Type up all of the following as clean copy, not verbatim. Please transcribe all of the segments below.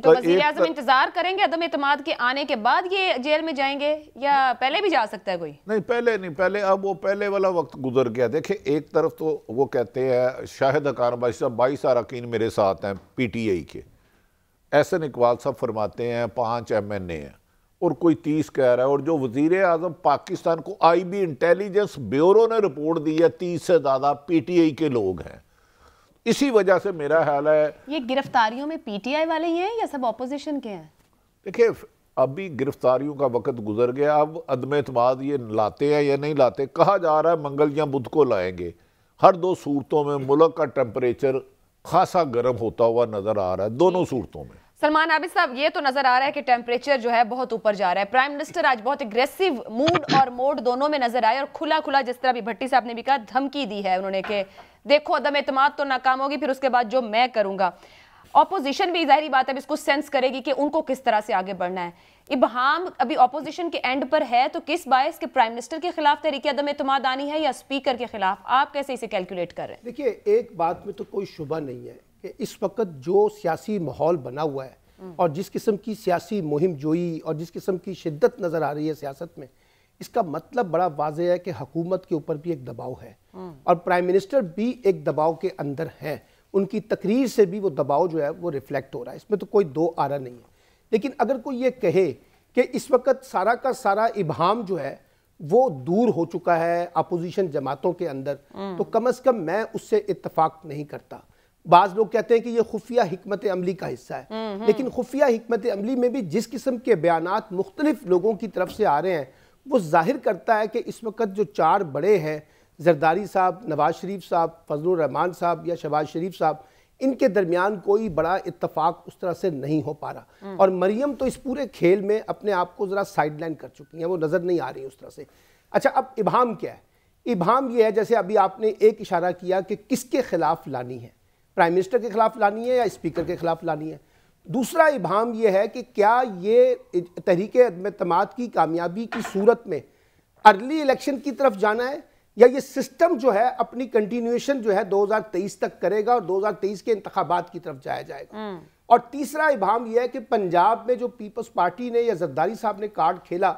تو وزیر اعظم انتظار کریں گے عدم اعتماد کے آنے کے بعد یہ جیل میں جائیں گے یا پہلے بھی جا سکتا ہے کوئی؟ نہیں پہلے نہیں، پہلے اب وہ پہلے والا وقت گزر گیا. دیکھیں ایک طرف تو وہ کہتے ہیں شاہد حقان باشی صاحب 22 اراکین میرے ساتھ ہیں پی ٹی آئی کے، احسن اقبال صاحب فرماتے ہیں 5 MNA ہیں اور کوئی 30 کہہ رہا ہے، اور جو وزیر اعظم پاکستان کو آئی بی انٹیلیجنس بیورو نے رپورٹ دی ہے 30 سے زیادہ پی ٹی آئی کے لوگ ہیں. اسی وجہ سے میرا خیال ہے یہ گرفتاریوں میں پی ٹی آئی والے ہی ہیں یا سب اپوزیشن کے ہیں؟ دیکھیں ابھی گرفتاریوں کا وقت گزر گیا، اب عدم اعتماد یہ لاتے ہیں یا نہیں لاتے. کہا جا رہا ہے منگل یا بدھ کو لائیں گے. ہر دو صورتوں میں ملک کا ٹیمپریچر خاصا گرم ہوتا ہوا نظر آ رہا ہے دونوں صورتوں میں. سلمان عابد صاحب یہ تو نظر آ رہا ہے کہ ٹیمپریچر جو ہے بہت اوپر جا رہا ہے. پرائم منسٹر آج بہت اگریسو موڈ اور موڈ دونوں میں نظر آئے اور کھلا کھلا جس طرح بھی بھٹی صاحب نے بھی کہا دھمکی دی ہے انہوں نے کہ دیکھو عدم اعتماد تو ناکام ہوگی پھر اس کے بعد جو میں کروں گا. اپوزیشن بھی ظاہری بات ہے اس کو سینس کرے گی کہ ان کو کس طرح سے آگے بڑھنا ہے. ابہام ابھی اپوزیشن کے اینڈ پر ہے تو کس باعث کے پرائم منسٹر کے خلاف تحریک عدم اعتماد آنی ہے یا اسپیکر کے خلاف؟ آپ کیسے اسے کیلکولیٹ کر رہے ہیں؟ دیکھیے ایک بات میں تو کوئی شبہ نہیں ہے کہ اس وقت جو سیاسی ماحول بنا ہوا ہے اور جس قسم کی سیاسی مہم جوئی اور جس قسم کی شدت نظر آ رہی ہے سیاست میں، اس کا مطلب بڑا واضح ہے کہ حکومت کے اوپر بھی ایک دباؤ ہے اور پرائم منسٹر بھی ایک دباؤ کے اندر ہیں. ان کی تقریر سے بھی وہ دباؤ جو ہے وہ ریفلیکٹ ہو رہا ہے، اس میں تو کوئی دو آرا نہیں ہے. لیکن اگر کوئی یہ کہے کہ اس وقت سارا کا سارا ابہام جو ہے وہ دور ہو چکا ہے اپوزیشن جماعتوں کے اندر، تو کم از کم میں اس سے اتفاق نہیں کرتا. بعض لوگ کہتے ہیں کہ یہ خفیہ حکمت عملی کا حصہ ہے، لیکن خفیہ حکمت عملی میں بھی جس قسم کے بیانات مختلف لوگوں کی طرف سے آ رہے ہیں وہ ظاہر کرتا ہے کہ اس وقت جو 4 بڑے ہیں، زرداری صاحب، نواز شریف صاحب، فضل الرحمان صاحب یا شہباز شریف صاحب، ان کے درمیان کوئی بڑا اتفاق اس طرح سے نہیں ہو پا رہا. اور مریم تو اس پورے کھیل میں اپنے آپ کو ذرا سائیڈ لائن کر چکی ہیں، وہ نظر نہیں آ رہی اس طرح سے. اچھا اب ابہام کیا ہے؟ ابہام یہ ہے جیسے ابھی آپ نے ایک اشارہ کیا کہ کس کے خلاف لانی ہے، پرائم منسٹر کے خلاف لانی ہے یا اسپیکر کے خلاف لانی ہے. دوسرا ابہام یہ ہے کہ کیا یہ تحریک عدم اعتماد کی کامیابی کی صورت میں ارلی الیکشن کی طرف جانا ہے یا یہ سسٹم جو ہے اپنی کنٹینیویشن جو ہے 2023 تک کرے گا اور 2023 کے انتخابات کی طرف جایا جائے گا. اور تیسرا ابہام یہ ہے کہ پنجاب میں جو پیپلز پارٹی نے یا زرداری صاحب نے کارڈ کھیلا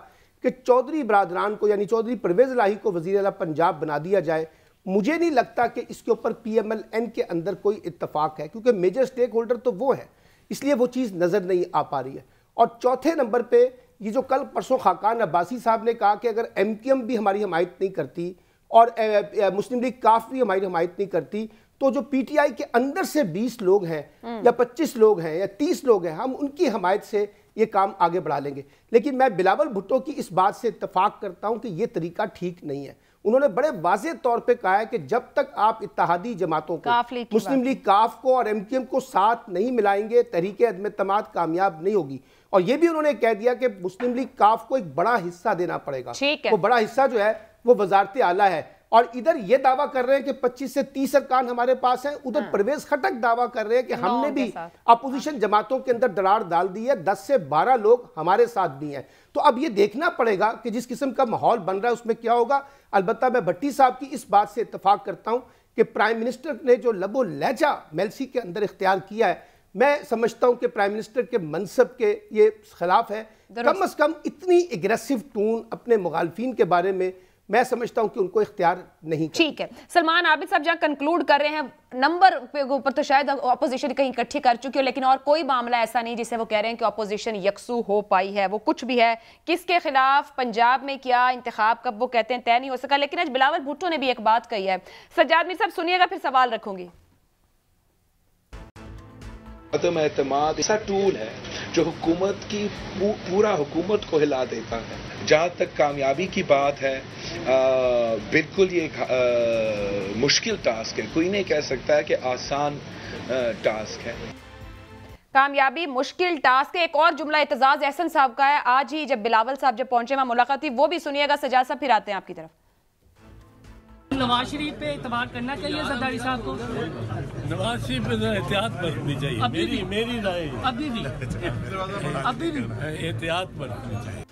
کہ چودھری برادران کو یعنی چودھری پرویز الہی کو وزیر اعلیٰ پنجاب بنا دیا جائے، مجھے نہیں لگتا کہ اس کے اوپر پی ایم ایل این کے اندر کوئی اتفاق ہے، کیونکہ میجر سٹیک ہولڈر تو وہ ہے، اس لیے وہ چیز نظر نہیں آ پا رہی ہے. اور چوتھے نمبر پہ یہ جو کل پرسوں خاقان عباسی صاحب نے کہا کہ اگر ایم کیو ایم بھی ہماری حمایت نہیں کرتی اور مسلم لیگ کاف بھی ہماری حمایت نہیں کرتی تو جو پی ٹی آئی کے اندر سے 20 لوگ ہیں یا 25 لوگ ہیں یا 30 لوگ ہیں، ہم ان کی حمایت سے یہ کام آگے بڑھا لیں گے. لیکن میں بلاول بھٹو کی اس بات سے اتفاق کرتا ہوں کہ یہ طریقہ ٹھیک نہیں ہے. انہوں نے بڑے واضح طور پہ کہا ہے کہ جب تک آپ اتحادی جماعتوں کو، مسلم لیگ کاف کو اور ایم کیو ایم کو ساتھ نہیں ملائیں گے، تحریک عدم اعتماد کامیاب نہیں ہوگی. اور یہ بھی انہوں نے کہہ دیا کہ مسلم لیگ کاف کو ایک بڑا حصہ دینا پڑے گا. وہ بڑا حصہ جو ہے وہ وزارت اعلیٰ ہے. اور ادھر یہ دعویٰ کر رہے ہیں کہ 25 سے 30 ارکان ہمارے پاس ہیں، ادھر پرویز خٹک دعویٰ کر رہے ہیں کہ ہم نے بھی اپوزیشن جماعتوں کے اندر درار ڈال دی ہے، 10 سے 12 لوگ ہمارے ساتھ بھی ہیں. تو اب یہ دیکھنا پڑے گا کہ جس قسم کا ماحول بن رہا ہے اس میں کیا ہوگا. البتہ میں بھٹی صاحب کی اس بات سے اتفاق کرتا ہوں کہ پرائم منسٹر نے جو لب و لہجہ میلسی کے اندر اختیار کیا ہے، میں سمجھتا ہوں کہ پرائم منسٹر کے منصب کے یہ خلاف ہے. کم از کم اتنی اگریسو ٹون اپنے مخالفین کے بارے میں میں سمجھتا ہوں کہ ان کو اختیار نہیں. ٹھیک ہے سلمان عابد صاحب جہاں کنکلوڈ کر رہے ہیں، نمبر پہ اوپر تو شاید اپوزیشن کہیں اکٹھی کر چکی ہو، لیکن اور کوئی معاملہ ایسا نہیں جسے وہ کہہ رہے ہیں کہ اپوزیشن یکسو ہو پائی ہے. وہ کچھ بھی ہے، کس کے خلاف، پنجاب میں کیا، انتخاب کب، وہ کہتے ہیں طے نہیں ہو سکا. لیکن آج بلاول بھٹو نے بھی ایک بات کہی ہے. سجاد میر صاحب سنیے گا پھر سوال رکھوں گی. عدم اعتماد ایسا ٹول ہے جو حکومت کی پورا حکومت کو ہلا دیتا ہے. جہاں تک کامیابی کی بات ہے، بالکل یہ مشکل ٹاسک ہے، کوئی نہیں کہہ سکتا ہے کہ آسان ٹاسک ہے. کامیابی مشکل ٹاسک ہے. ایک اور جملہ اعتزاز احسن صاحب کا ہے. آج ہی جب بلاول صاحب جب پہنچے وہاں ملاقات ہوئی، وہ بھی سنیے گا. سجاد صاحب پھر آتے ہیں آپ کی طرف. نواز شریف پہ اعتماد کرنا چاہیے زرداری صاحب کو؟ نواز شریف پہ احتیاط برتنی چاہیے، میری رائے ابھی بھی احتیاط برتنی چاہیے.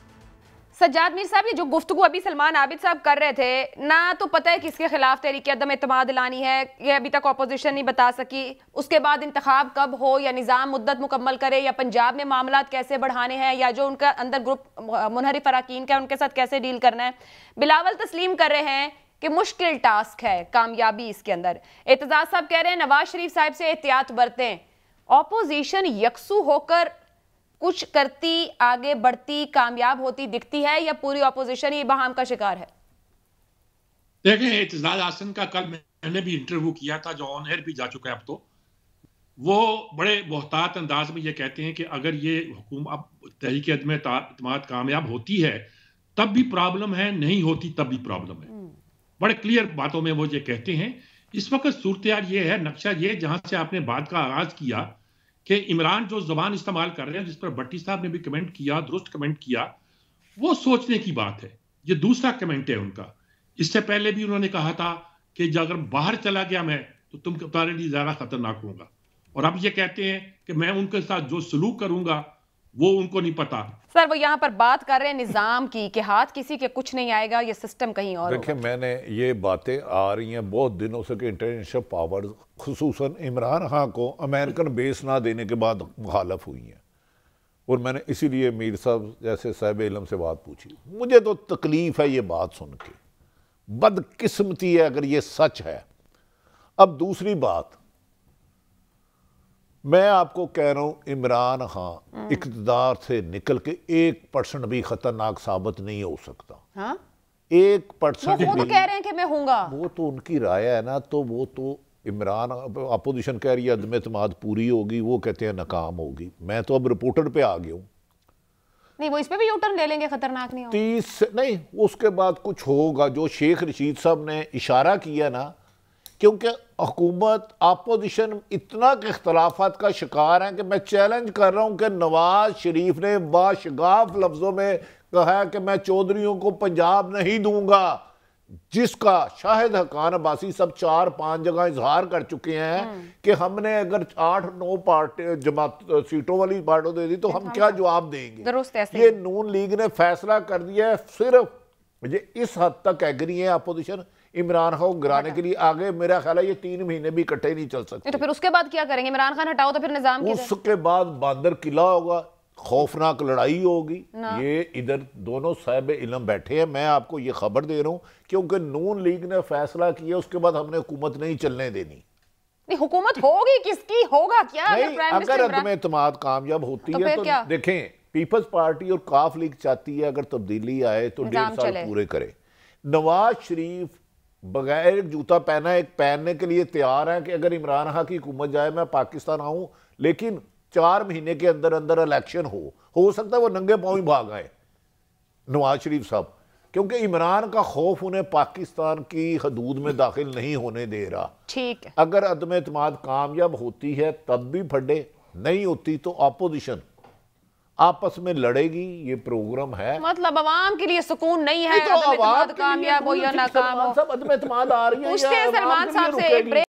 سجاد میر صاحب، یہ جو گفتگو ابھی سلمان عابد صاحب کر رہے تھے، نہ تو پتہ ہے کس کے خلاف تحریک عدم اعتماد لانی ہے، یہ ابھی تک اپوزیشن نہیں بتا سکی، اس کے بعد انتخاب کب ہو، یا نظام مدت مکمل کرے، یا پنجاب میں معاملات کیسے بڑھانے ہیں، یا جو ان کا اندر گروپ منحرف اراکین کا ان کے ساتھ کیسے ڈیل کرنا ہے۔ بلاول تسلیم کر رہے ہیں کہ مشکل ٹاسک ہے کامیابی اس کے اندر۔ اعتزاز صاحب کہہ رہے ہیں نواز شریف صاحب سے احتیاط برتیں، اپوزیشن یکسو ہو کر کچھ کرتی، آگے بڑھتی، کامیاب ہوتی دکھتی ہے، یا پوری اپوزیشن ہی بہام کا شکار ہے؟ دیکھیں، اعتزاز احسن کا کل میں نے بھی انٹرویو کیا تھا جو آن ایئر بھی جا چکا ہے اب تو، وہ بڑے محتاط انداز میں یہ کہتے ہیں کہ اگر یہ حکومت تحریک عدم اعتماد کامیاب ہوتی ہے تب بھی پرابلم ہے، نہیں ہوتی تب بھی پرابلم ہے۔ بڑے کلیئر باتوں میں وہ یہ کہتے ہیں۔ اس وقت صورتحال یہ ہے، نقشہ یہ جہاں سے آپ نے بات کا آغاز کیا کہ عمران جو زبان استعمال کر رہے ہیں، جس پر بھٹی صاحب نے بھی کمنٹ کیا، درست کمنٹ کیا، وہ سوچنے کی بات ہے۔ یہ دوسرا کمنٹ ہے ان کا۔ اس سے پہلے بھی انہوں نے کہا تھا کہ اگر باہر چلا گیا میں تو تم تمہارے لیے زیادہ خطرناک ہوں گا، اور اب یہ کہتے ہیں کہ میں ان کے ساتھ جو سلوک کروں گا وہ ان کو نہیں پتا۔ سر، وہ یہاں پر بات کر رہے ہیں نظام کی کہ ہاتھ کسی کے کچھ نہیں آئے گا، یہ سسٹم کہیں اور ہوگا۔ دیکھیں، میں نے یہ باتیں آ رہی ہیں بہت دنوں سے کہ انٹرنیشنل پاورز خصوصاً عمران خان کو امریکن بیس نہ دینے کے بعد مخالف ہوئی ہیں، اور میں نے اسی لیے میر صاحب جیسے صاحب علم سے بات پوچھی۔ مجھے تو تکلیف ہے یہ بات سن کے، بدقسمتی ہے اگر یہ سچ ہے۔ اب دوسری بات، میں آپ کو کہہ رہا ہوں عمران خان اقتدار سے نکل کے 1% بھی خطرناک ثابت نہیں ہو سکتا۔ 1% وہ خود کہہ رہے ہیں کہ میں ہوں گا، وہ تو ان کی رائے ہے نا، تو وہ تو عمران اپوزیشن کہہ رہی ہے عدم اعتماد پوری ہوگی، وہ کہتے ہیں ناکام ہوگی۔ میں تو اب رپورٹر پہ آ گیا ہوں۔ نہیں، وہ اس پہ بھی یو ٹرن لے لیں گے، خطرناک نہیں ہوگا۔ 30 نہیں، اس کے بعد کچھ ہوگا جو شیخ رشید صاحب نے اشارہ کیا نا، کیونکہ حکومت اپوزیشن اتنا کہ اختلافات کا شکار ہیں کہ میں چیلنج کر رہا ہوں کہ نواز شریف نے باشگاف لفظوں میں کہا ہے کہ میں چودھریوں کو پنجاب نہیں دوں گا، جس کا شاہد حقان عباسی سب 4-5 جگہ اظہار کر چکے ہیں کہ ہم نے اگر 8-9 جماعت سیٹوں والی پارٹوں دے دی تو ہم کیا جواب دیں گے۔ درست ایسے یہ نون لیگ نے فیصلہ کر دیا ہے، صرف یہ اس حد تک ایگری ہے اپوزیشن عمران خان کو گرانے کے لیے، آگے میرا خیال ہے یہ 3 مہینے بھی اکٹھے نہیں چل سکتے۔ تو پھر اس کے بعد کیا کریں گے؟ عمران خان ہٹاؤ تو پھر نظام کی اس کے بعد باندر قلعہ ہوگا، خوفناک لڑائی ہوگی۔ یہ ادھر دونوں صاحب علم بیٹھے ہیں، میں آپ کو یہ خبر دے رہا ہوں، کیونکہ نون لیگ نے فیصلہ کیا، اس کے بعد ہم نے حکومت نہیں چلنے دینی۔ نہیں، حکومت ہوگی کس کی؟ ہوگا کیا؟ اگر عدم اعتماد کامیاب ہوتی ہے تو دیکھیں، پیپلز پارٹی اور کاف لیگ چاہتی ہے اگر تبدیلی آئے تو 1.5 سال پورے کرے۔ نواز شریف بغیر ایک جوتا پہنا ایک پہننے کے لیے تیار ہیں کہ اگر عمران خان کی حکومت جائے میں پاکستان آؤں، لیکن 4 مہینے کے اندر اندر الیکشن ہو سکتا ہے وہ ننگے پاؤں ہی بھاگ آئے نواز شریف صاحب، کیونکہ عمران کا خوف انہیں پاکستان کی حدود میں داخل نہیں ہونے دے رہا۔ ٹھیک ہے، اگر عدم اعتماد کامیاب ہوتی ہے تب بھی پھڑے، نہیں ہوتی تو اپوزیشن آپس میں لڑے گی۔ یہ پروگرام ہے، مطلب عوام کے لیے سکون نہیں ہے، عدم اعتماد کامیاب ہو یا ناکام ہو۔ عدم اعتماد آ رہی ہے، پوچھتے ہیں سلمان صاحب سے ایک بریک